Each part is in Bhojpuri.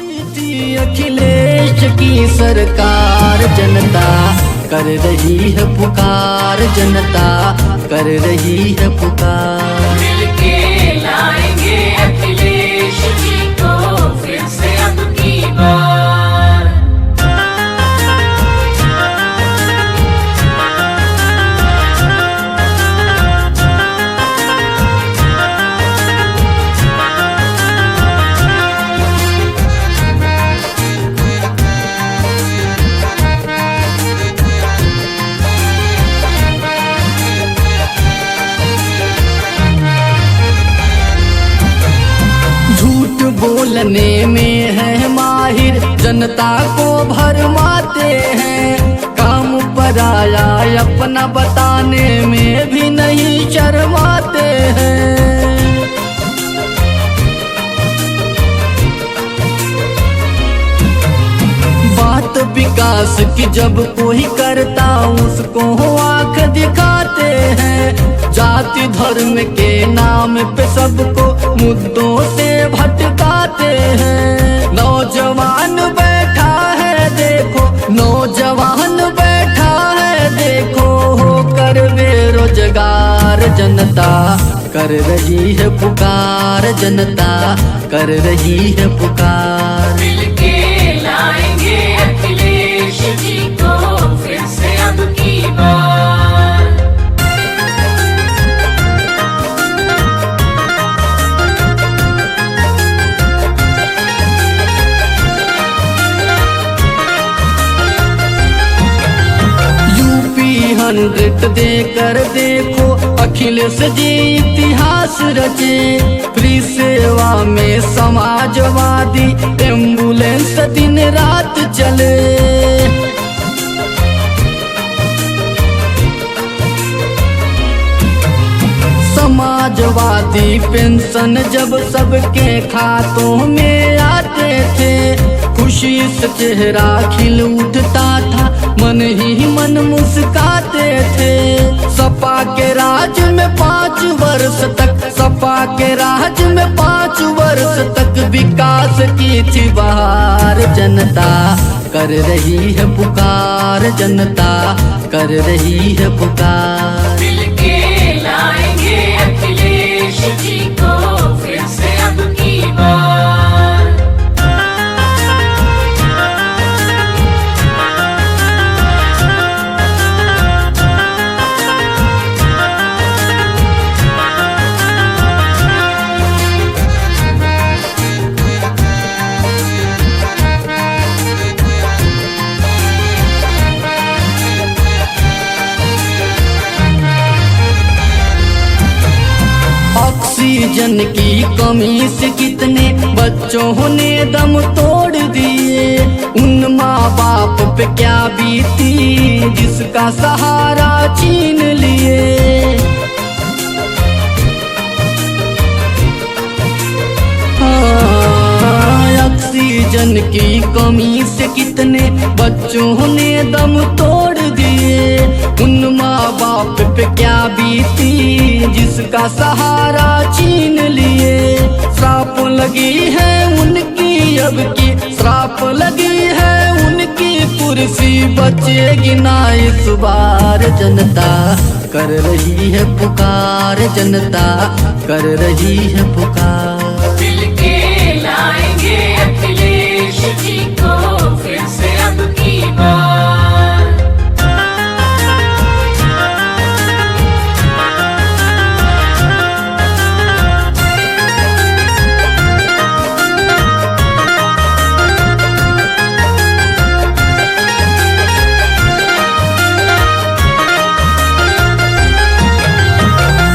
जीती अखिलेश की सरकार, जनता कर रही है पुकार, जनता कर रही है पुकार। मिलके लाएंगे अखिलेश जी को फिर से अब की बार। झूठ बोलने में है माहिर, जनता को भरमाते हैं। काम पर आया अपना बताने में भी नहीं शर्माते हैं। बात विकास की जब कोई करता उसको आंख दिखाते हैं। जाति धर्म के नाम पे सबको मुद्दों से भटकाते हैं। नौजवान बैठा है देखो, नौजवान बैठा है देखो, होकर बेरोजगार, जनता कर रही है पुकार, जनता कर रही है पुकार। मिलके लाएंगे अखिलेश जी को फिर से अब की बार। यूपी 100 देकर देखो, अखिलेश जी इतिहास रचे। फ्री सेवा में समाजवादी एम्बुलेंस दिन रात चले। समाजवादी पेंशन जब सबके खातों में आते थे, खुशी से चेहरा खिल उठता था, मन ही मन मुस्काते थे। सपा के राज में 5 वर्ष तक, सपा के राज में 5 वर्ष तक विकास की थी बहार, जनता कर रही है पुकार, जनता कर रही है पुकार। मिलके लाएंगे अखिलेश जी को फिर से अब की बार। ऑक्सीजन की कमी से कितने बच्चों ने दम तोड़ दिए। उन माँ बाप पे क्या बीती जिसका सहारा छीन लिए। ऑक्सीजन की कमी से कितने बच्चों ने दम तोड़ दिए। उन माँ बाप पे क्या बीती जिसका सहारा छीन लिए। श्राप लगी है उनकी अब की, श्राप लगी है उनकी कुर्सी बचेगी ना इस बार, जनता कर रही है पुकार, जनता कर रही है पुकार। मिलके लाएंगे अखिलेश जी को फिर से अब की बार।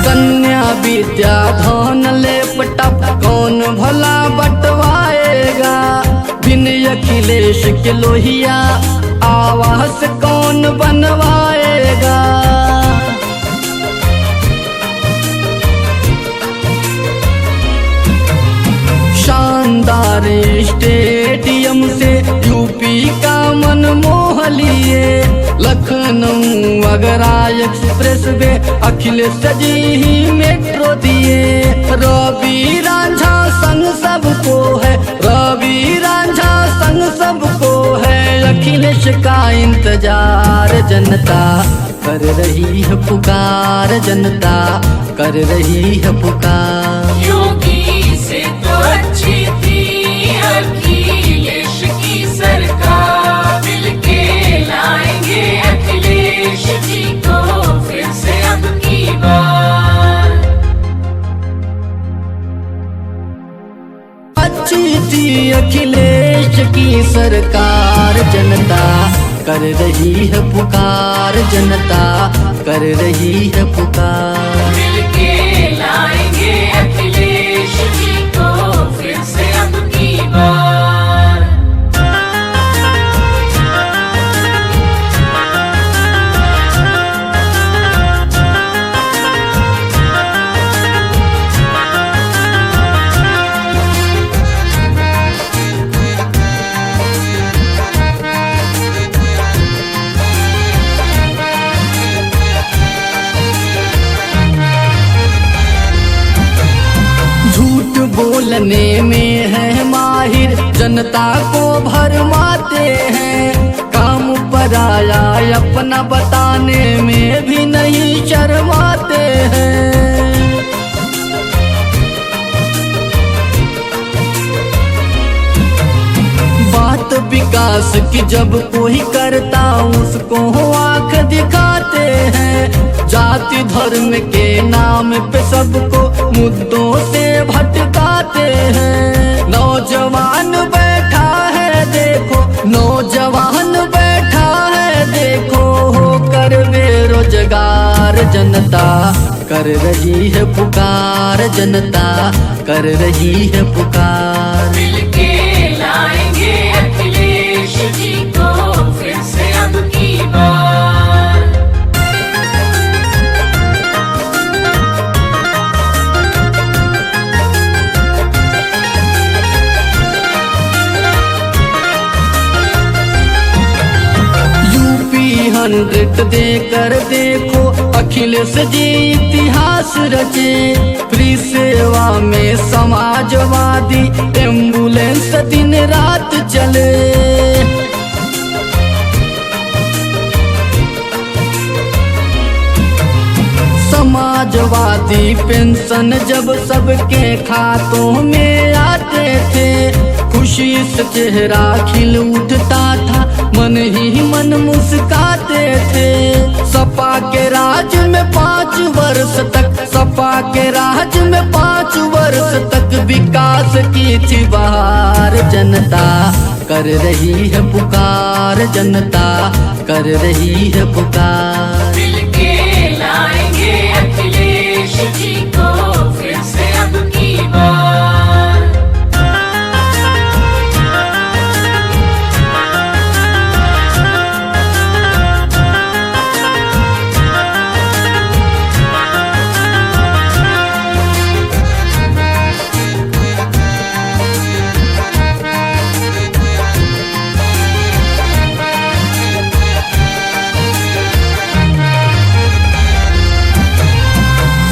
कन्या विद्या धन लेपटप कौन भला बंटवाएगा। बिन अखिलेश के लोहिया आवास कौन बनवाएगा। शानदार स्टेडियम से यूपी का मन मोह लिए। लखनऊ आगरा एक्सप्रेस वे अखिलेश जी ही मेट्रो दिए। रवि रांझा संग सबको है, रवि रांझा अखिलेश का इंतजार जनता कर रही है पुकार, जनता कर रही है पुकार। योगी से तो अच्छी थी अखिलेश की सरकार, मिलके लाएंगे अखिलेश जी को फिर से अब की बार। अच्छी थी अखिलेश की सरकार, जनता कर रही है पुकार, जनता कर रही है पुकार। मिलके लाएंगे अखिलेश जी को फिर से अब की बार। झूठ बोलने में है माहिर, जनता को भरमाते हैं। काम पर आया अपना बताने में भी नहीं शर्माते हैं। बात विकास की जब कोई करता उसको आंख दिखाते हैं। जाति धर्म के नाम पे सबको मुद्दों से भटकाते हैं। नौजवान बैठा है देखो, नौजवान बैठा है देखो, होकर बेरोजगार, जनता कर रही है पुकार, जनता कर रही है पुकार। मिलके लाएंगे अखिलेश जी को फिर से अब की बार। यूपी 100 देकर देखो अखिलेश जी इतिहास रचे। फ्री सेवा में समाजवादी एम्बुलेंस दिन रात चले। समाजवादी पेंशन जब सबके खातों में आते थे, खुशी से चेहरा खिल उठता था, मन ही मन मुस्काते थे। सपा के राज में 5 वर्ष तक, सपा के राज में 5 वर्ष तक विकास की थी बहार, जनता कर रही है पुकार, जनता कर रही है पुकार। मिलके लाएंगे अखिलेश जी को फिर से अब की बार।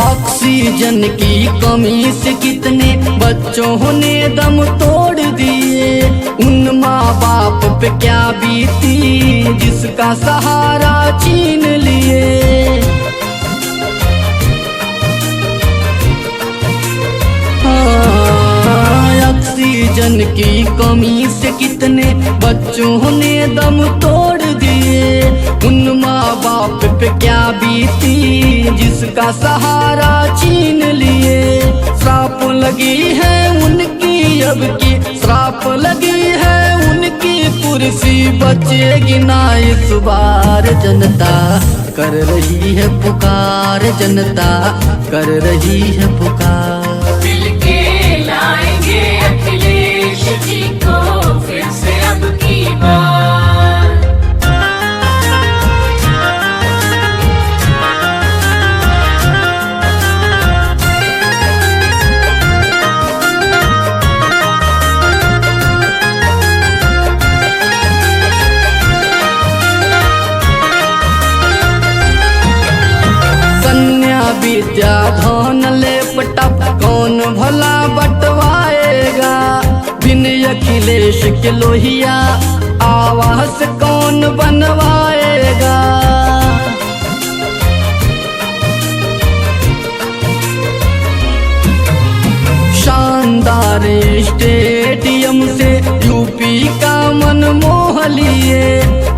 ऑक्सीजन की कमी से कितने बच्चों ने दम तोड़ दिए। उन माँ बाप पे क्या बीती जिसका सहारा छीन लिए। ऑक्सीजन की कमी से कितने बच्चों ने दम तोड़ दिए। उन माँ बाप पे क्या बीती जिसका सहारा छीन लिए। श्राप लगी है उनकी अब की, श्राप लगी है उनकी कुर्सी बचेगी ना इस बार। जनता कर रही है पुकार, जनता कर रही है पुकार। मिलके लाएंगे अखिलेश जी को फिर से अब की बार। विद्या धन लेपटप कौन भला बंटवाएगा। बिन अखिलेश के लोहिया आवास कौन बनवाएगा। शानदार स्टेडियम से यूपी का मन मोह लिए,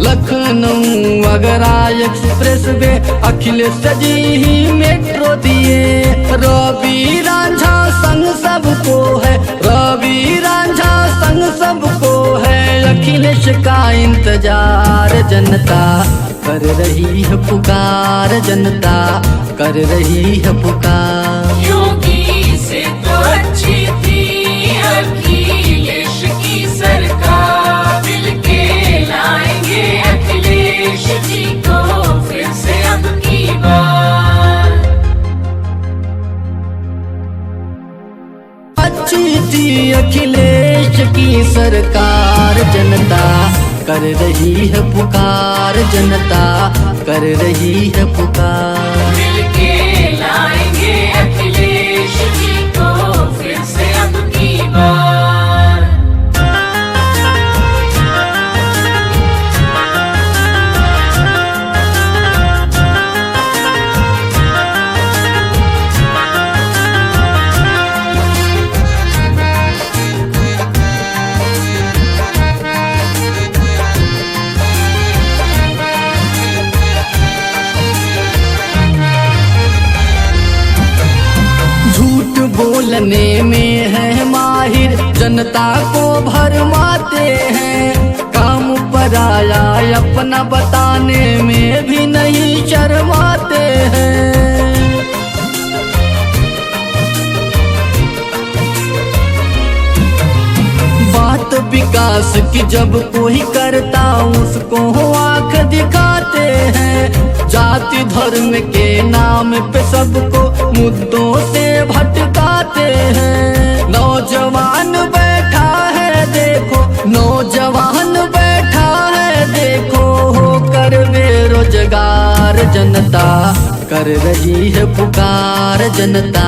लखनऊ आगरा एक्सप्रेस वे अखिलेश जी ही मेट्रो दिए। रवि रांझा संग सबको है, रवि रांझा संग सबको है, अखिलेश का इंतजार जनता कर रही है पुकार, जनता कर रही है पुकार। योगी से तो अच्छी थी अखिलेश की सरकार, मिलके लाएंगे अखिलेश जी को फिर से अब की बार। अच्छी थी अखिलेश की सरकार, जनता कर रही है पुकार, जनता कर रही है पुकार। मिलके लाएंगे अखिलेश जी को फिर से अब की बार। झूठ बोलने में है माहिर, जनता को भरमाते हैं, काम पर आया अपना बताने में भी नहीं शर्माते हैं। बात विकास की जब कोई करता उसको आंख दिखाते हैं, जाति धर्म के नाम पे सबको मुद्दों से भटकाते हैं। नौजवान बैठा है देखो, नौजवान बैठा है देखो, होकर बेरोजगार, जनता कर रही है पुकार, जनता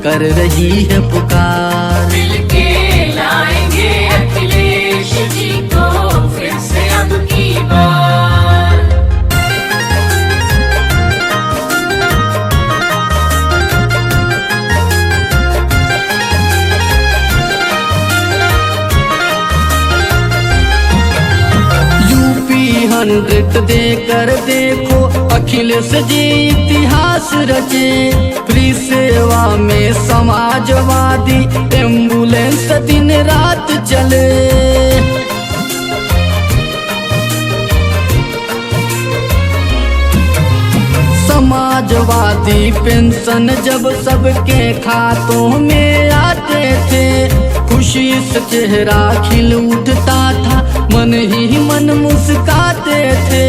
कर रही है पुकार। मिलके लाएंगे अखिलेश जी को फिर से अब की बार। यूपी 100 देकर देखो अखिलेश जी इतिहास रचे, फ्री सेवा में समाजवादी एम्बुलेंस दिन रात चले। समाजवादी पेंशन जब सबके खातों में आते थे, खुशी से चेहरा खिल उठता था, मन ही मन मुस्काते थे।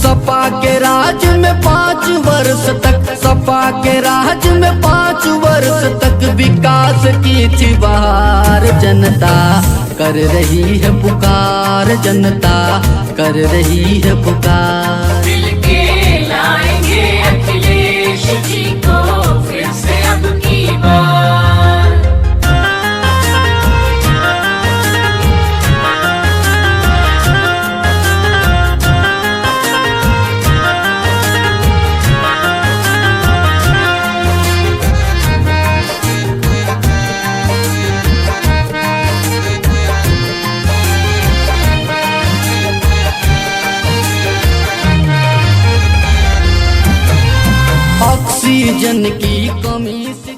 सपा के राज में 5 वर्ष तक, सपा के राज में 5 वर्ष तक विकास की थी बहार, जनता कर रही है पुकार, जनता कर रही है पुकार। मिलके लाएंगे अखिलेश जी को फिर से अब की बार। ऑक्सीजन की कमी से